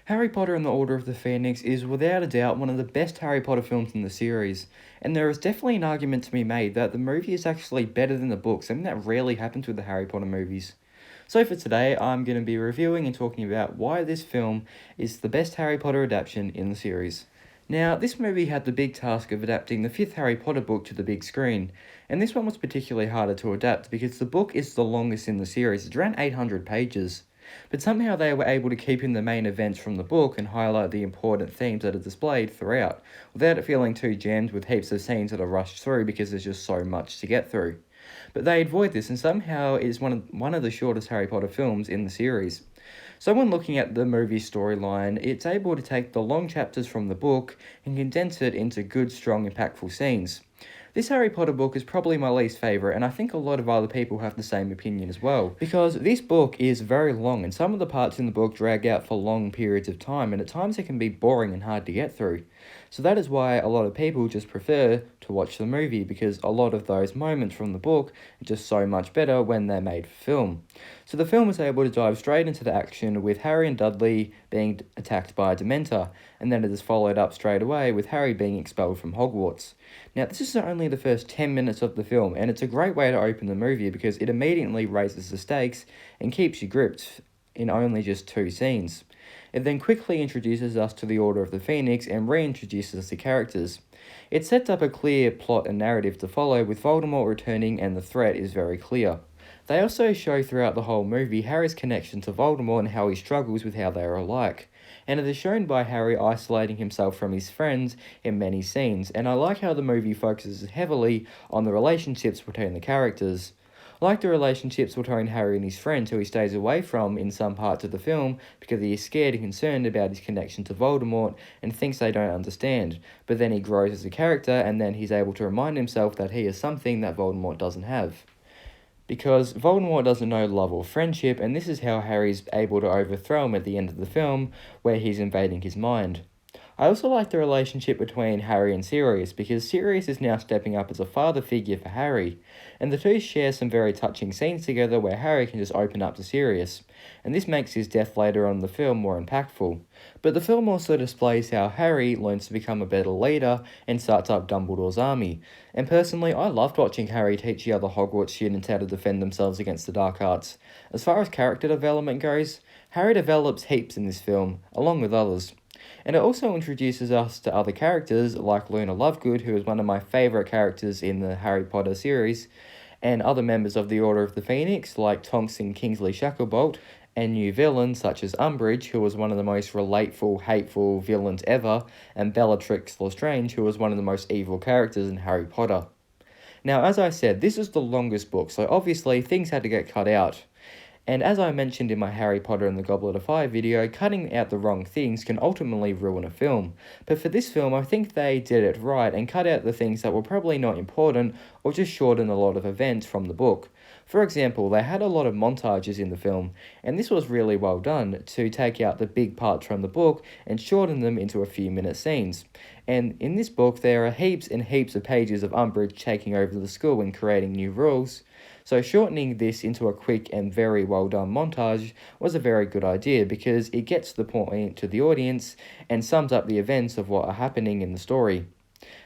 Harry Potter and the Order of the Phoenix is without a doubt one of the best Harry Potter films in the series, and there is definitely an argument to be made that the movie is actually better than the book, something that rarely happens with the Harry Potter movies. So for today, I'm going to be reviewing and talking about why this film is the best Harry Potter adaptation in the series. Now, this movie had the big task of adapting the fifth Harry Potter book to the big screen, and this one was particularly harder to adapt because the book is the longest in the series, it's around 800 pages. But somehow they were able to keep in the main events from the book and highlight the important themes that are displayed throughout, without it feeling too jammed with heaps of scenes that are rushed through because there's just so much to get through. But they avoid this, and somehow it is one of the shortest Harry Potter films in the series. So when looking at the movie storyline, it's able to take the long chapters from the book and condense it into good, strong, impactful scenes. This Harry Potter book is probably my least favourite, and I think a lot of other people have the same opinion as well. Because this book is very long, and some of the parts in the book drag out for long periods of time, and at times it can be boring and hard to get through. So that is why a lot of people just prefer to watch the movie, because a lot of those moments from the book are just so much better when they're made for film. So the film is able to dive straight into the action with Harry and Dudley being attacked by a Dementor, and then it is followed up straight away with Harry being expelled from Hogwarts. Now, this is only the first 10 minutes of the film, and it's a great way to open the movie because it immediately raises the stakes and keeps you gripped in only just two scenes. It then quickly introduces us to the Order of the Phoenix and reintroduces the characters. It sets up a clear plot and narrative to follow, with Voldemort returning and the threat is very clear. They also show throughout the whole movie Harry's connection to Voldemort and how he struggles with how they are alike. And it is shown by Harry isolating himself from his friends in many scenes, and I like how the movie focuses heavily on the relationships between the characters. I like the relationships between Harry and his friends, who he stays away from in some parts of the film because he is scared and concerned about his connection to Voldemort and thinks they don't understand. But then he grows as a character, and then he's able to remind himself that he is something that Voldemort doesn't have. Because Voldemort doesn't know love or friendship, and this is how Harry's able to overthrow him at the end of the film, where he's invading his mind. I also like the relationship between Harry and Sirius, because Sirius is now stepping up as a father figure for Harry, and the two share some very touching scenes together where Harry can just open up to Sirius, and this makes his death later on in the film more impactful. But the film also displays how Harry learns to become a better leader and starts up Dumbledore's army, and personally I loved watching Harry teach the other Hogwarts students how to defend themselves against the dark arts. As far as character development goes, Harry develops heaps in this film, along with others. And it also introduces us to other characters like Luna Lovegood, who is one of my favourite characters in the Harry Potter series, and other members of the Order of the Phoenix like Tonks and Kingsley Shacklebolt, and new villains such as Umbridge, who was one of the most relatable, hateful villains ever, and Bellatrix Lestrange, who was one of the most evil characters in Harry Potter. Now, as I said, this is the longest book, so obviously things had to get cut out. And as I mentioned in my Harry Potter and the Goblet of Fire video, cutting out the wrong things can ultimately ruin a film. But for this film, I think they did it right and cut out the things that were probably not important or just shortened a lot of events from the book. For example, they had a lot of montages in the film, and this was really well done to take out the big parts from the book and shorten them into a few minute scenes. And in this book, there are heaps and heaps of pages of Umbridge taking over the school and creating new rules. So shortening this into a quick and very well done montage was a very good idea because it gets the point to the audience and sums up the events of what are happening in the story.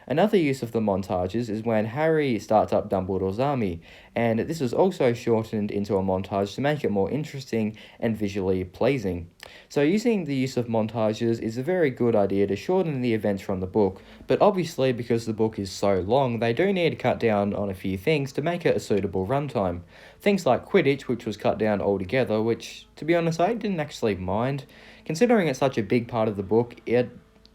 Another use of the montages is when Harry starts up Dumbledore's army, and this is also shortened into a montage to make it more interesting and visually pleasing. So using the use of montages is a very good idea to shorten the events from the book, but obviously because the book is so long, they do need to cut down on a few things to make it a suitable runtime. Things like Quidditch, which was cut down altogether, which, to be honest, I didn't actually mind. Considering it's such a big part of the book, I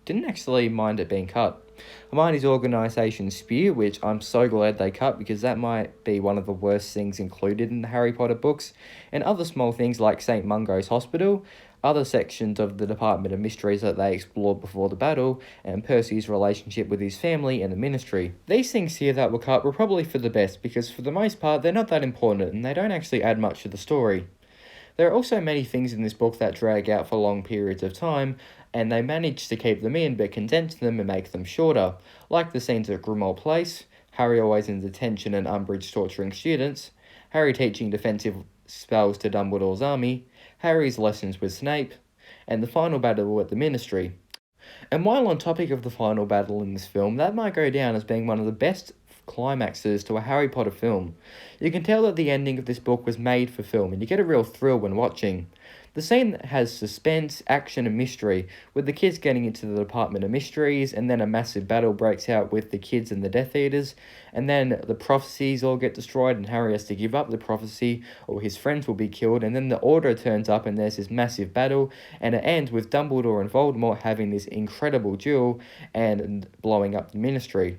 didn't actually mind it being cut. Hermione's organisation Spew, which I'm so glad they cut because that might be one of the worst things included in the Harry Potter books, and other small things like St. Mungo's Hospital, other sections of the Department of Mysteries that they explored before the battle, and Percy's relationship with his family and the Ministry. These things here that were cut were probably for the best because for the most part they're not that important and they don't actually add much to the story. There are also many things in this book that drag out for long periods of time, and they manage to keep them in but condense them and make them shorter, like the scenes at Grimmauld Place, Harry always in detention and Umbridge torturing students, Harry teaching defensive spells to Dumbledore's army, Harry's lessons with Snape, and the final battle at the Ministry. And while on topic of the final battle in this film, that might go down as being one of the best climaxes to a Harry Potter film. You can tell that the ending of this book was made for film, and you get a real thrill when watching. The scene has suspense, action, and mystery, with the kids getting into the Department of Mysteries, and then a massive battle breaks out with the kids and the Death Eaters, and then the prophecies all get destroyed, and Harry has to give up the prophecy, or his friends will be killed, and then the Order turns up, and there's this massive battle, and it ends with Dumbledore and Voldemort having this incredible duel, and blowing up the Ministry.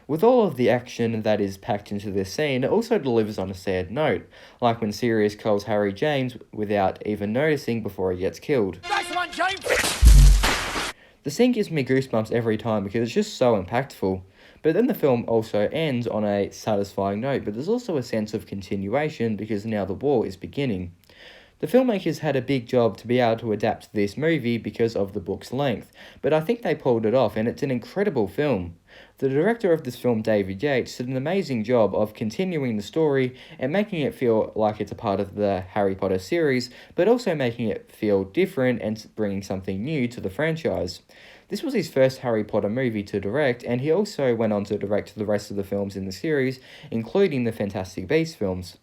With all of the action that is packed into this scene, it also delivers on a sad note, like when Sirius kills Harry James without even noticing before he gets killed. Nice one, James! The scene gives me goosebumps every time because it's just so impactful. But then the film also ends on a satisfying note, but there's also a sense of continuation because now the war is beginning. The filmmakers had a big job to be able to adapt this movie because of the book's length, but I think they pulled it off, and it's an incredible film. The director of this film, David Yates, did an amazing job of continuing the story and making it feel like it's a part of the Harry Potter series, but also making it feel different and bringing something new to the franchise. This was his first Harry Potter movie to direct, and he also went on to direct the rest of the films in the series, including the Fantastic Beasts films.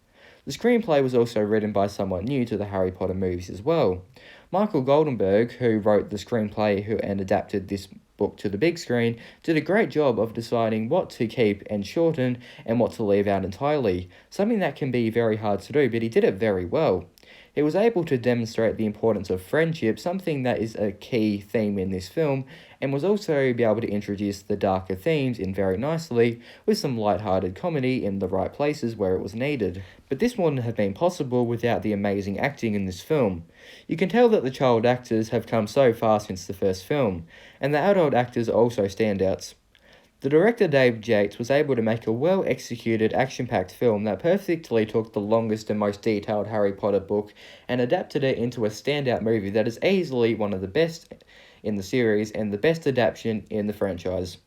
The screenplay was also written by someone new to the Harry Potter movies as well. Michael Goldenberg, who wrote the screenplay and adapted this book to the big screen, did a great job of deciding what to keep and shorten and what to leave out entirely, something that can be very hard to do, but he did it very well. He was able to demonstrate the importance of friendship, something that is a key theme in this film, and was also be able to introduce the darker themes in very nicely, with some light-hearted comedy in the right places where it was needed. But this wouldn't have been possible without the amazing acting in this film. You can tell that the child actors have come so far since the first film, and the adult actors are also standouts. The director David Yates was able to make a well-executed, action-packed film that perfectly took the longest and most detailed Harry Potter book and adapted it into a standout movie that is easily one of the best in the series and the best adaptation in the franchise.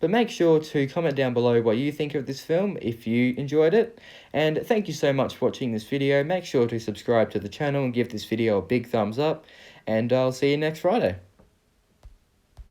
But make sure to comment down below what you think of this film if you enjoyed it. And thank you so much for watching this video. Make sure to subscribe to the channel and give this video a big thumbs up. And I'll see you next Friday.